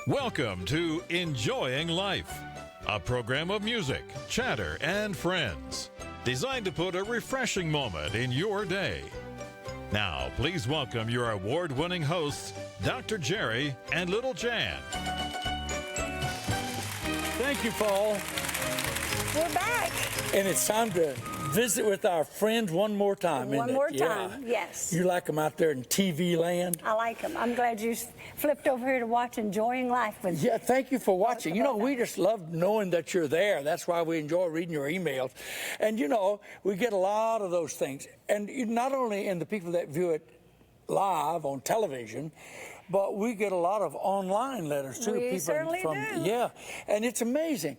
Welcome to Enjoying Life, a program of music, chatter, and friends, designed to put a refreshing moment in your day. Now, please welcome your award-winning hosts, Dr. Jerry and Little Jan. Thank you, Paul. We're back. And it's time to visit with our friends one more time, One isn't it? more time, yes. You like them out there in TV land? I like them. I'm glad you flipped over here to watch Enjoying Life with me. Yeah, thank you for watching. You know, we just love knowing that you're there. That's why we enjoy reading your emails. And, you know, we get a lot of those things. And not only in the people that view it live on television, but we get a lot of online letters, too. We certainly do. Yeah, and it's amazing.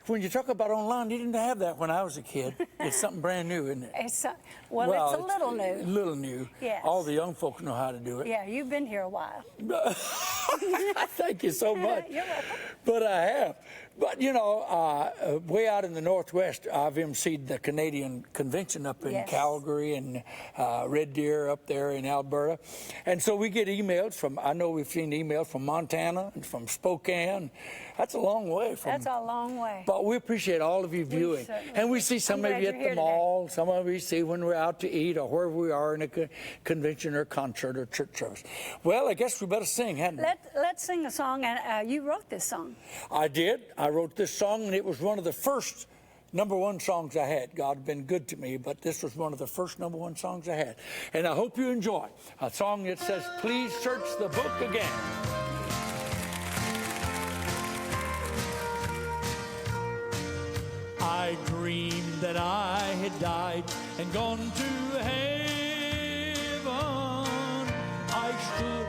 When you talk about online, you didn't have that when I was a kid. It's something brand new, isn't it? It's a little new. Little new. Yes. All the young folks know how to do it. Yeah, you've been here a while. Thank you so much. You're welcome. But I have. But, you know, way out in the Northwest, I've emceed the Canadian Convention up in Yes. Calgary and Red Deer up there in Alberta. And so we get emails from, I know we've seen emails from Montana and from Spokane. That's a long way. That's a long way. But we appreciate all of you viewing. And we see some of you at the mall, some of you see when we're out to eat or wherever we are in a convention or concert or church service. Well, I guess we better sing, hadn't we? Let's sing a song, and you wrote this song. I did. I wrote this song, and it was one of the first #1 songs I had. God had been good to me, but this was one of the first #1 songs I had. And I hope you enjoy a song that says, "Please search the book again." I dreamed that I had died and gone to heaven. I stood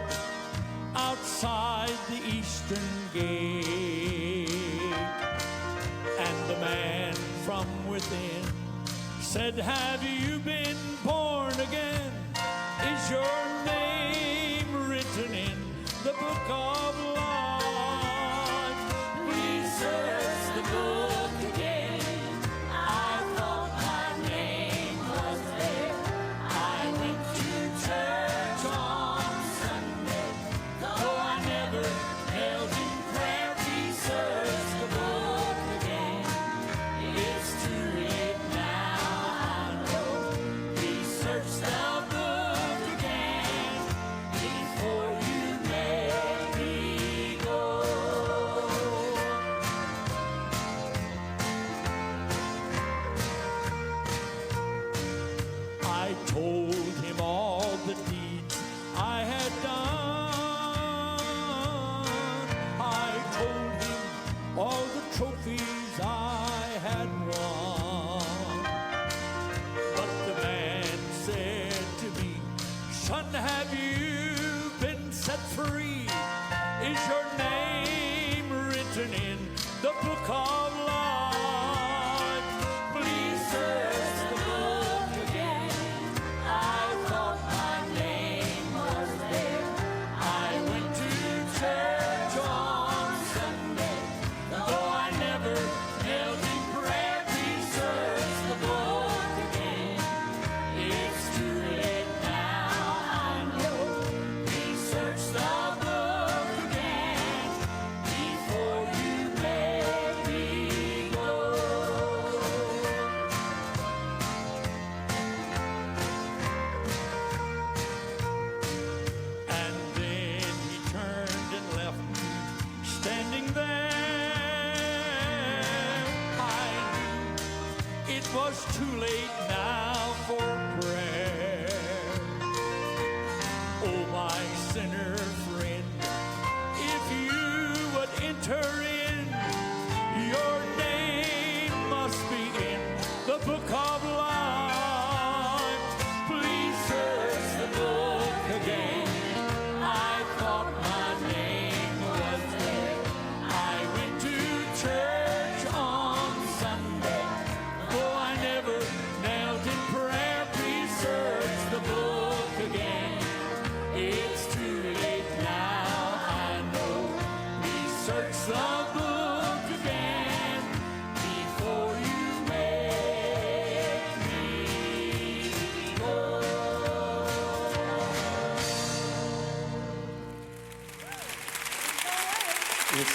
outside the eastern gate, and a man from within said, "Have you been born again? Is your name written in the book of life? Please search the book again. I thought my name was there. I went to church on Sunday, though I never knelt in prayer. Please search the book again. It's too late now, I know. Please search the book again before you make me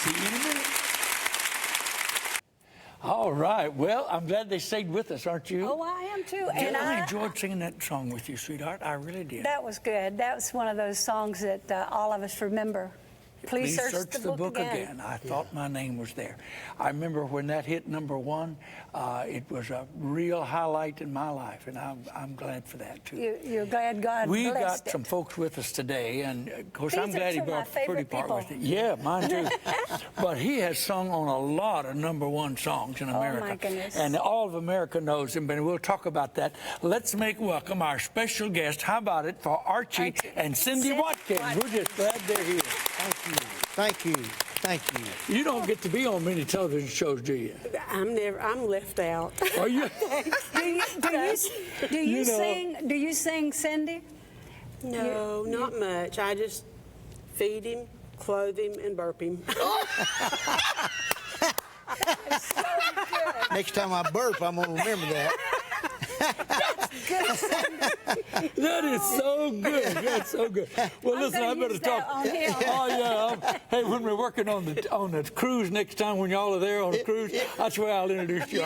See you in a minute. All right. Well, I'm glad they stayed with us, aren't you? Oh, I am too. And And I enjoyed singing that song with you, sweetheart. I really did. that was good. That was one of those songs that all of us remember. Please search the book again. I thought my name was there. I remember when that hit #1, it was a real highlight in my life, and I'm glad for that, too. You're glad God We blessed got some folks with us today, and of course, I'm These are glad he two of my brought the pretty favorite part people. with it. Yeah, mine too. But he has sung on a lot of #1 songs in America. Oh, my goodness. And all of America knows him, and we'll talk about that. Let's make welcome our special guest. How about it for Archie and Cindy Watkins? We're just glad they're here. Thank you. Thank you. Thank you. You don't get to be on many television shows, do you? I'm left out. Are you? Do you sing? Do you sing, Cindy? No, not much. I just feed him, clothe him, and burp him. Next time I burp, I'm going to remember that. That is so good. That's so good. Well, listen, I better talk. On him. Oh yeah. Hey, when we're working on the cruise next time, when y'all are there on a cruise, that's where I'll introduce you.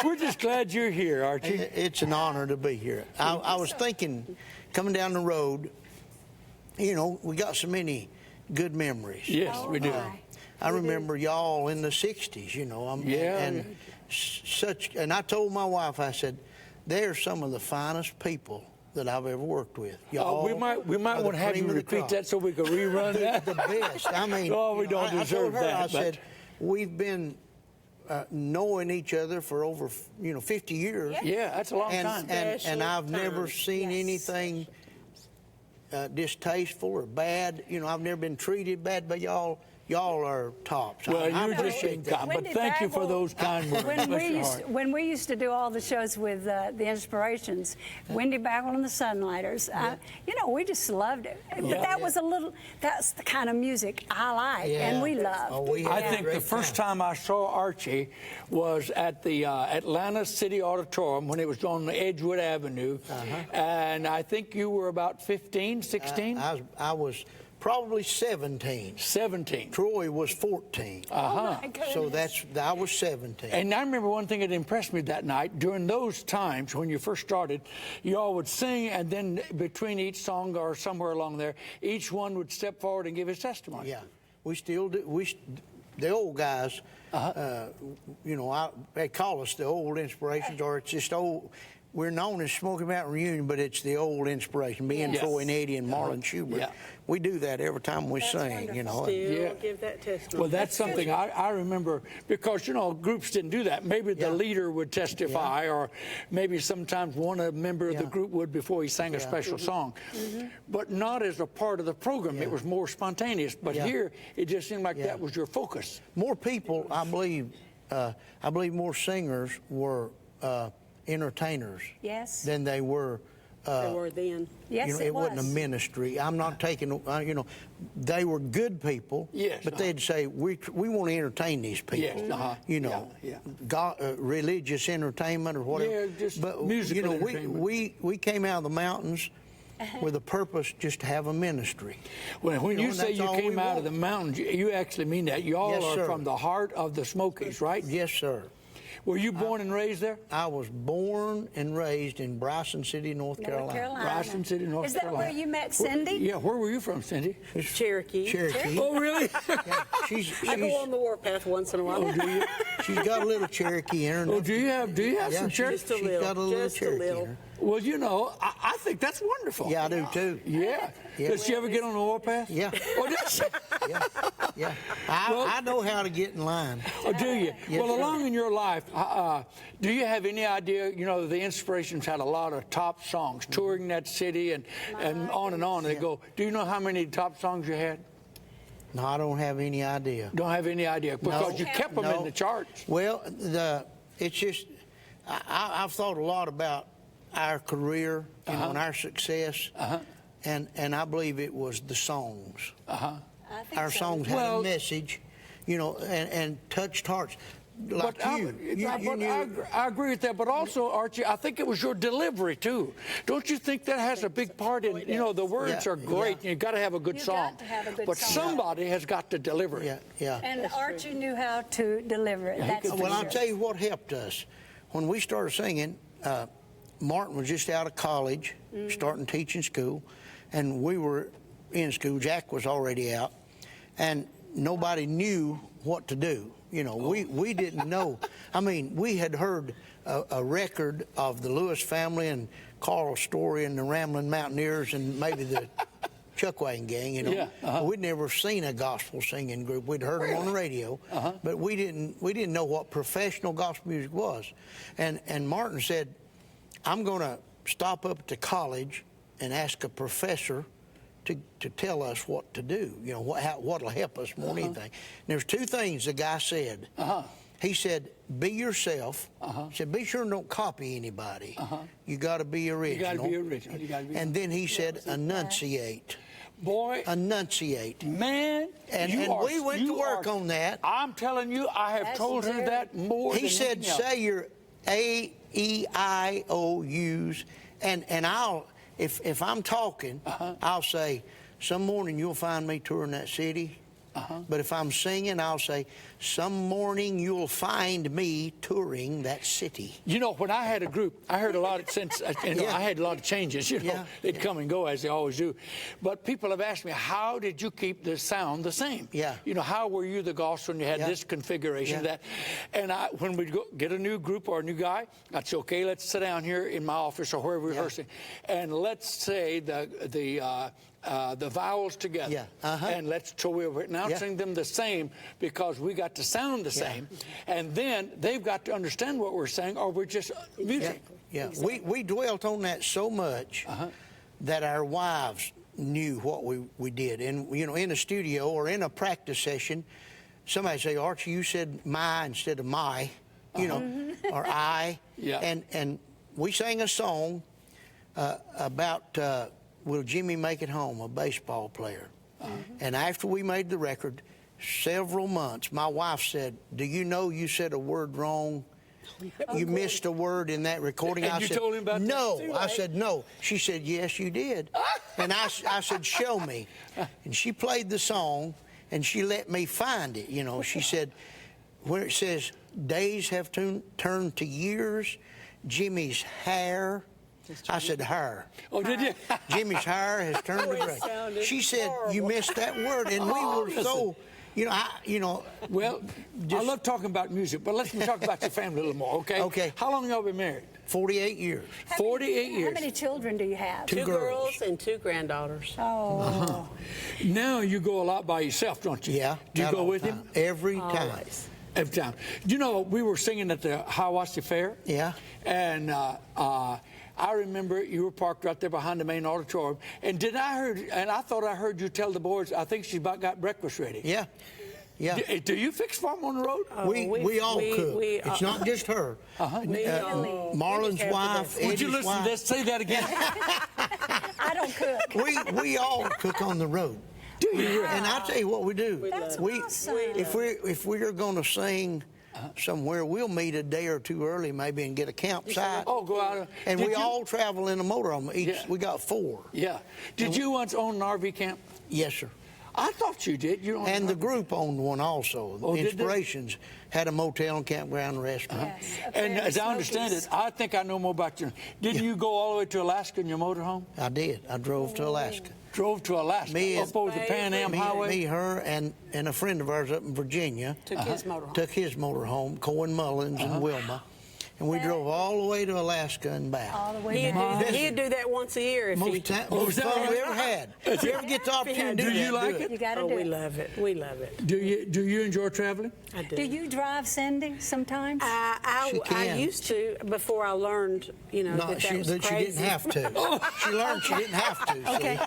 We're just glad you're here, Archie. It's an honor to be here. I was thinking, coming down the road, you know, we got so many good memories. Yes, we do. I remember y'all in the '60s, you know. And I told my wife, I said, they're some of the finest people that I've ever worked with. Y'all we might want to have you repeat that so we can rerun that. The best. I mean, oh, we don't deserve I told her, that. I said, we've been knowing each other for over 50 years. Yeah, that's a long time. And I've never seen anything distasteful or bad. You know, I've never been treated bad by y'all. Y'all are tops. Well, I you're just being kind, but thank you for those kind words. When we used to do all the shows with the Inspirations, Wendy Bagwell and the Sunlighters, you know, we just loved it. But that's the kind of music I like and we love. I think the first time I saw Archie was at the Atlanta City Auditorium when it was on Edgewood Avenue, and I think you were about 15, 16? I was probably 17. 17. Troy was 14. Oh so I was 17. And I remember one thing that impressed me that night. During those times when you first started, you all would sing, and then between each song or somewhere along there, each one would step forward and give his testimony. Yeah, we still do. The old guys, you know, they call us the old Inspirations, or it's just old. We're known as Smoky Mountain Reunion, but it's the old Inspiration, me and Troy and Eddie and Marlon Schubert. Yeah. We do that every time we sing, you know. Still give that testimony. Well, that's something I remember, because, you know, groups didn't do that. Maybe the leader would testify, or maybe sometimes a member of the group would before he sang a special song. But not as a part of the program. It was more spontaneous. But here, it just seemed like that was your focus. More people, I believe more singers were entertainers than they were. They were then. Yes, you know, it wasn't a ministry. I'm not taking, you know, they were good people, but they'd say, we want to entertain these people. You know, God, religious entertainment or whatever. Yeah, just but, musical you know, entertainment. we came out of the mountains with a purpose just to have a ministry. Well, when you say you came out of the mountains, you actually mean that. You all are from the heart of the Smokies, right? Yes, sir. Were you born and raised there? I was born and raised in Bryson City, North Carolina. Bryson City, North Carolina. Is that where you met Cindy? Yeah, where were you from, Cindy? Cherokee. Oh, really? I go on the warpath once in a while. Oh, do you? She's got a little Cherokee in her. Oh, do you have some Cherokee? Just a She's little. got a little Just Cherokee a in little. her. Well, you know, I think that's wonderful. Yeah, I do too. Yeah. Does she ever get on the warpath? Yeah. Oh, does she? Yeah. I know how to get in line. Oh, do you? Yes, well, sir. along in your life, do you have any idea? You know, the Inspirations had a lot of top songs, touring that city and on and on. They go. Do you know how many top songs you had? No, I don't have any idea. Don't have any idea because you kept them in the charts. Well, it's just I've thought a lot about our career, you know, and our success, and I believe it was the songs. Our songs had a message, you know, and touched hearts. like I agree with that. But also, Archie, I think it was your delivery too. Don't you think that has a big part in? You know, the words are great. And you got to have a good song. Got to have a good but song. somebody has got to deliver it. Yeah. And Archie knew how to deliver it. That's for Well, I'll sure. tell you what helped us. When we started singing, Martin was just out of college, starting teaching school, and we were in school. Jack was already out, and nobody knew what to do. You know, we didn't know. I mean, we had heard a record of the Lewis family and Carl Story and the Ramblin' Mountaineers and maybe the Chuckwagon Gang, you know. Yeah, We'd never seen a gospel singing group. We'd heard them on the radio, but we didn't know what professional gospel music was. And Martin said, I'm going to stop up at the college and ask a professor to tell us what to do, you know, what'll help us more than anything. And there's two things the guy said. He said, be yourself. He said, be sure and don't copy anybody. You got to be original. You got to be original. You got to be. And then he said, enunciate. Boy, Enunciate. Man, And we went to work on that. I'm telling you, I have told her that more than He said, anything else. say your A, E, I, O, U's, and I'll, if I'm talking, I'll say, some morning you'll find me touring that city. But if I'm singing, I'll say, some morning you'll find me touring that city. You know, when I had a group, I heard a lot of since I had a lot of changes. You know, they'd come and go as they always do. But people have asked me, how did you keep the sound the same? Yeah. You know, how were you the Goffs when you had this configuration, that? And when we'd go get a new group or a new guy, I'd say, okay, let's sit down here in my office or wherever we're rehearsing, and let's say the vowels together, and so we're announcing them the same because we got to sound the same, and then they've got to understand what we're saying, or we're just music. Yeah. We dwelt on that so much that our wives knew what we did, and you know, in a studio or in a practice session, somebody say, Archie, you said my instead of my, you know, or I, and we sang a song about. Will Jimmy make it home, a baseball player? And after we made the record, several months, my wife said, do you know you said a word wrong? You missed a word in that recording. And I you said, told him about no. that too, I right? said, no. She said, yes, you did. And I said, show me. And she played the song, and she let me find it. You know, she said, where it says, days have turned to years, Jimmy's hair. I said, hair. Oh, did you? Jimmy's hair has turned to gray. She said, you missed that word. And we were so, you know, Well, I love talking about music, but let's talk about your family a little more, okay? Okay. How long y'all been married? 48 years. 48 years. How many children do you have? Two Two girls. girls and two granddaughters. Oh. Now you go a lot by yourself, don't you? Yeah. Do you not go all with the him? time. Every time. Always. Every time. You know, we were singing at the WATC Fair. Yeah. And I remember you were parked right there behind the main auditorium. And I thought I heard you tell the boys, I think she's about got breakfast ready. Yeah. Yeah. Do you fix for them on the road? We all cook. It's not just her. Marlon's wife, Would you Eddie's listen to wife. this? Say that again. I don't cook. We all cook on the road. Do you? And I tell you what we do. That's awesome. If we're going to sing somewhere, we'll meet a day or two early maybe and get a campsite. Oh, go out. And Did we you- all travel in a motorhome. Yeah. We got 4. Yeah. Did you once own an RV camp? Yes, sir. I thought you did. You owned And an the RV. group owned one also. Oh, did they? Inspirations had a motel and campground and restaurant. Yes, And Fair as I understand Smokies. it, I think I know more about you. Didn't you go all the way to Alaska in your motorhome? I did. I drove to Alaska. Drove to Alaska, Me and- up over the Pan Am Highway. Me, her, and a friend of ours up in Virginia Took his motorhome. took his motorhome, Cohen Mullins and Wilma. And we drove all the way to Alaska and back. All the way down. He'd do that once a year if he. Most fun we ever had. If you ever get the opportunity to Do do you that, like do it? You got to Oh, do we it. love it. We love it. Do you enjoy traveling? I do. Do you drive, Cindy, sometimes? She I can. used to before I learned, No, that she was didn't crazy. have to. She learned she didn't have to. Okay.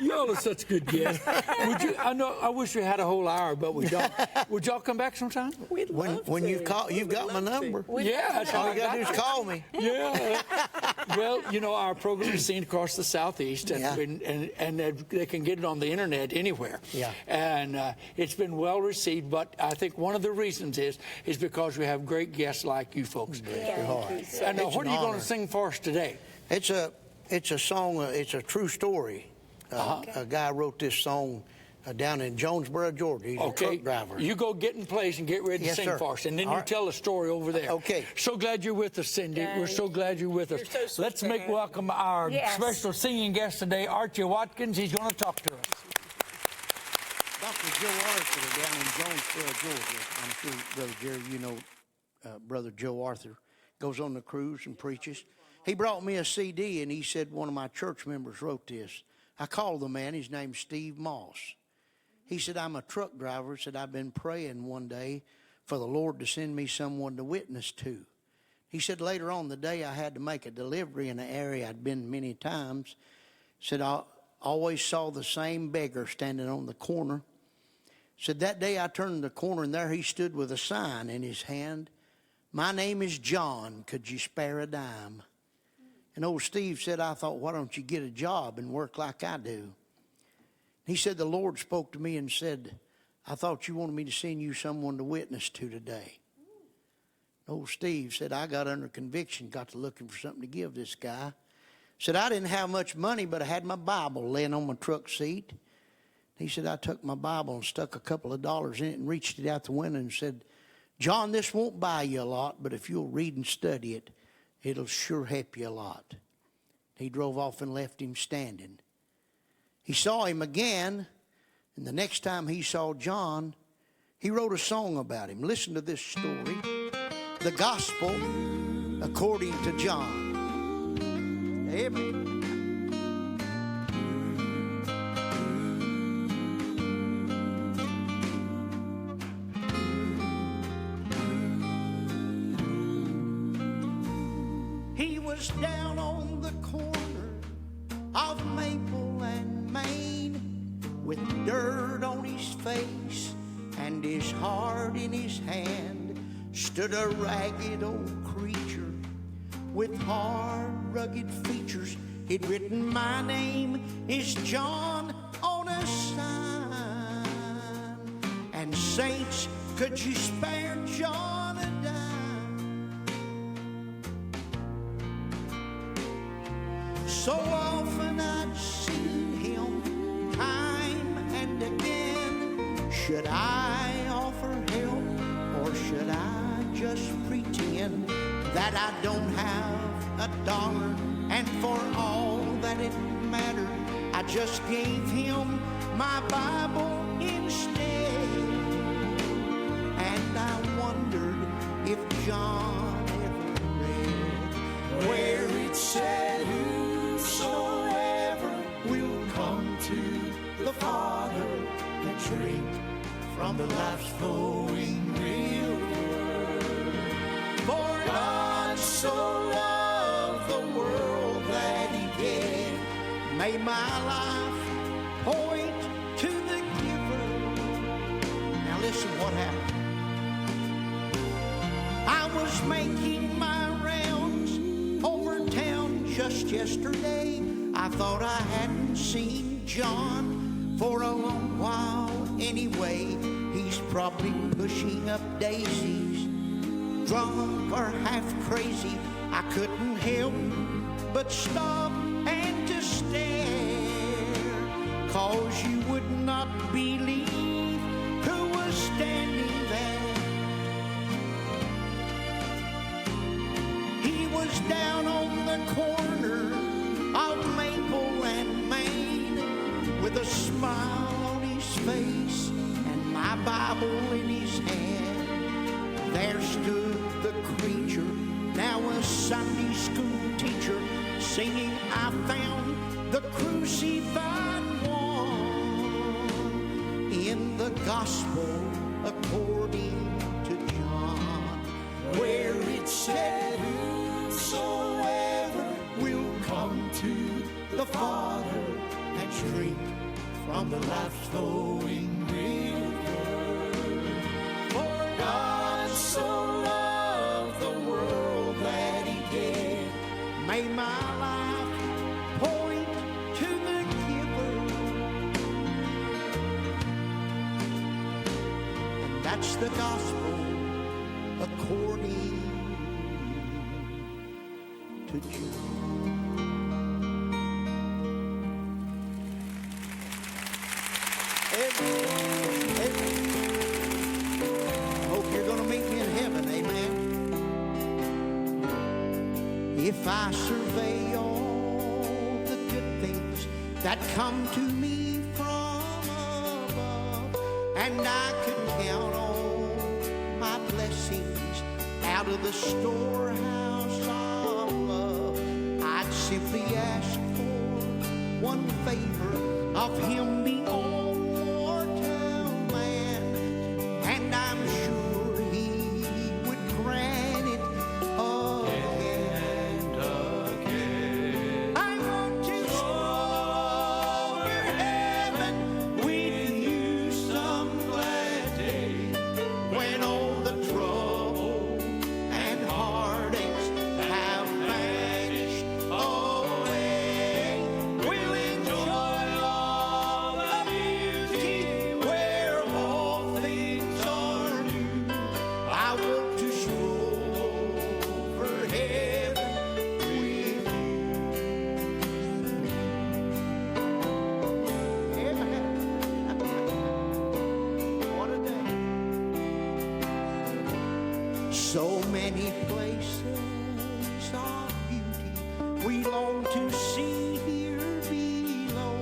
Y'all are such good guests. I wish we had a whole hour, but we don't. Would y'all come back sometime? We'd When love when to. you've got my number. We'd Yeah, love to That's how All I you got to do got is call me. Yeah. Well, our program is seen across the Southeast, and, and they can get it on the internet anywhere. Yeah. And it's been well received, but I think one of the reasons is because we have great guests like you folks. And what are you going to sing for us today? It's a song. It's a true story. A guy wrote this song down in Jonesboro, Georgia. He's a truck driver. You go get in place and get ready to sing for us, and then you tell a story over there. Okay. So glad you're with us, Cindy. We're so glad you're with us. You're so Let's sweet, welcome our special singing guest today, Archie Watkins. He's going to talk to us. Dr. Joe Arthur down in Jonesboro, Georgia. I'm sure, Brother Jerry, Brother Joe Arthur goes on the cruise and preaches. He brought me a CD, and he said one of my church members wrote this. I called the man. His name's Steve Moss. He said, I'm a truck driver. He said, I've been praying one day for the Lord to send me someone to witness to. He said, later on the day I had to make a delivery in an area I'd been many times. He said, I always saw the same beggar standing on the corner. He said, that day I turned the corner, and there he stood with a sign in his hand. My name is John. Could you spare a dime? And old Steve said, I thought, why don't you get a job and work like I do? He said, the Lord spoke to me and said, I thought you wanted me to send you someone to witness to today. Old Steve said, I got under conviction, got to looking for something to give this guy. Said, I didn't have much money, but I had my Bible laying on my truck seat. He said, I took my Bible and stuck a couple of dollars in it and reached it out the window and said, John, this won't buy you a lot, but if you'll read and study it, it'll sure help you a lot. He drove off and left him standing. He saw him again, and the next time he saw John, he wrote a song about him. Listen to this story. The Gospel According to John. Amen. He was down on the corner of Maple and Main, with dirt on his face and his heart in his hand, stood a ragged old creature with hard, rugged features. He'd written, my name is John, on a sign. And saints, could you spare John a dime? So often I'd seen him time and again. Should I offer help, or should I just pretend that I don't have a dollar? And for all that it mattered, I just gave him my Bible instead. And I wondered if John ever read where it said, whosoever will come to the Father and drink from the life's flowing river. For God so loved the world that he gave. May my life point to the giver. Now listen what happened. I was making my rounds over town just yesterday. I thought I hadn't seen John for a long while anyway. He's probably pushing up daisies, drunk or half crazy. I couldn't help but stop and to stare, 'cause you would not believe who was standing there. He was down on the corner of Maple and Main, with a smile on his face and my Bible in his hand. There stood the creature, now a Sunday school teacher, singing, I found the crucified one in the Gospel according to John, where it said, whosoever will come to the Father and drink from the life's flowing river. For God so loved the world May my life point to the giver. And that's the gospel according to Jude. I hope you're going to meet me in heaven, amen. If I survey all the good things that come to me from above, and I could count on my blessings out of the storehouse of love, I'd simply ask for one favor of Him, the immortal man, and I'm sure He would grant it again and again. I want to soar over heaven with you some glad day, when all the trouble and heartaches have vanished away. We'll enjoy all the beauty where all things are new. I want to stroll over heaven with you. What a day. So many places of beauty we long to see here below,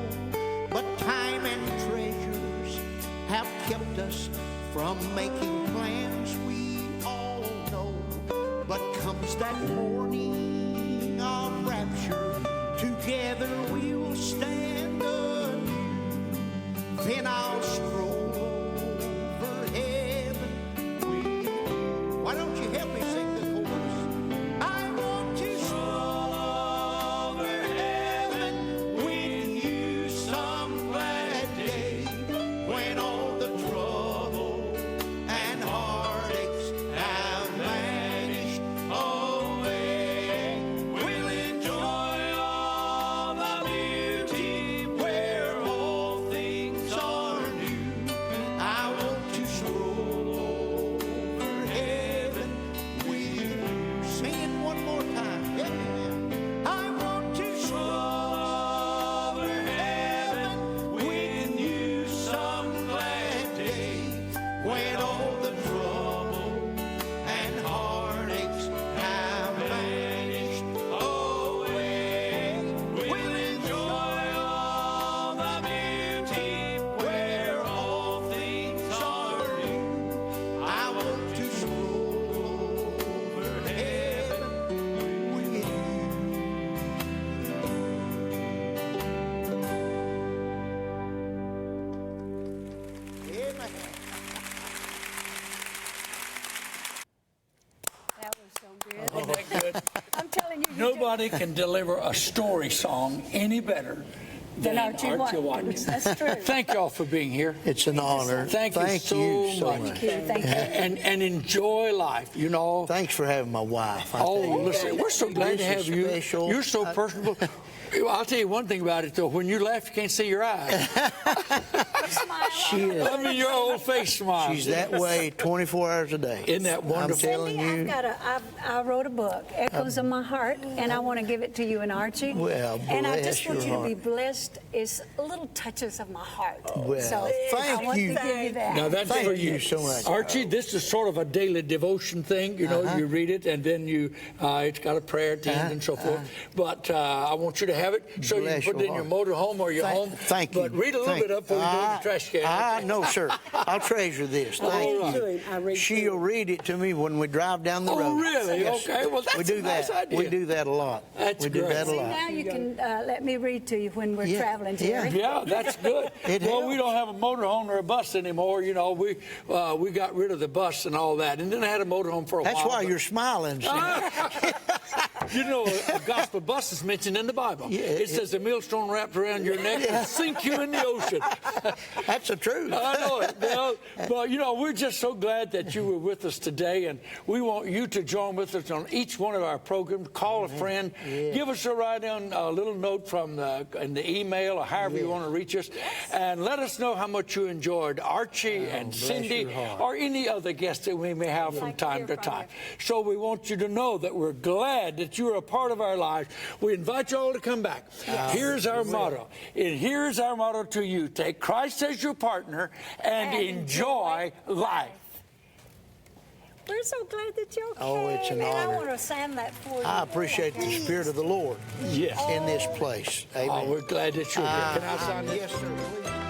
but time and treasures have kept us from making plans we all know. But comes that morning of rapture, together we'll stand anew. Then I'll stroll over heaven with you. Why don't you help me sing the chorus? I want to stroll over heaven with you some glad day, when all the trouble and heartaches have vanished away. We'll enjoy all the beauty where all things are new. I want to stroll over heaven with you. Sing it one more time. Help me now. I want to stroll over heaven with you some glad day, when all the trouble and heartaches have vanished away. We'll enjoy all the beauty where all things are new. I want to stroll over heaven with you. Amen. That was so good. Isn't that good? I'm telling you, Nobody can deliver a story song any better than Archie Archie Watkins. Watkins. That's true. Thank y'all for being here. It's an honor. Thank you so much. Thank you. Thank you. And enjoy life, you know. Thanks for having my wife. I Oh, tell you. listen, we're so glad to This have is you. special. You're so personable. I'll tell you one thing about it, though. When you laugh, you can't see your eyes. She is. I mean, your whole face smiles. She's that way 24 hours a day. Isn't that wonderful? I'm telling you. I wrote a book, Echoes of My Heart, and I want to give it to you and Archie. Well, and I bless just want your you to be heart. blessed. It's little touches of my heart. Well, so thank I want you. to give you that. Now that's Thank for you so much. Archie. This is sort of a daily devotion thing. You know, you read it and then you, it's got a prayer at the end and so forth. But I want you to have it so you can Bless put it in your your heart. motorhome or your home. Thank you. But read a little bit up before you go to the trash can. No, sir. I'll treasure this. All Thank right. you. I read She'll read it to me when we drive down the Oh, road. really? Yes, Okay. Well, that's we do a nice that. idea. We do that a lot. That's we do great. that a See, lot. now you can let me read to you when we're Yeah, traveling, yeah. Jerry. Yeah, that's good. It Well, we helps. don't have a motorhome or a bus anymore. You know, we got rid of the bus and all that, and then I had a motorhome for a That's while. why but- you're smiling. see? You know, a gospel bus is mentioned in the Bible. Yeah, it says a millstone wrapped around your neck and sink you in the ocean. That's the truth. I know it. But, you know, we're just so glad that you were with us today, and we want you to join with us on each one of our programs. Call a friend. Give us a write-down, a little note from in the email or however you want to reach us, and let us know how much you enjoyed Archie and Cindy or any other guests that we may have from time to time. So we want you to know that we're glad that you're a part of our lives. We invite you all to come back. Here's our motto. And here's our motto to you. Take Christ as your partner and enjoy life. We're so glad that you came. Oh, it's an honor. And I want to sing that for you. I appreciate the Spirit of the Lord Yes. in this place. Amen. Oh, we're glad that you're here. Can I sign this? Yes, sir. Please.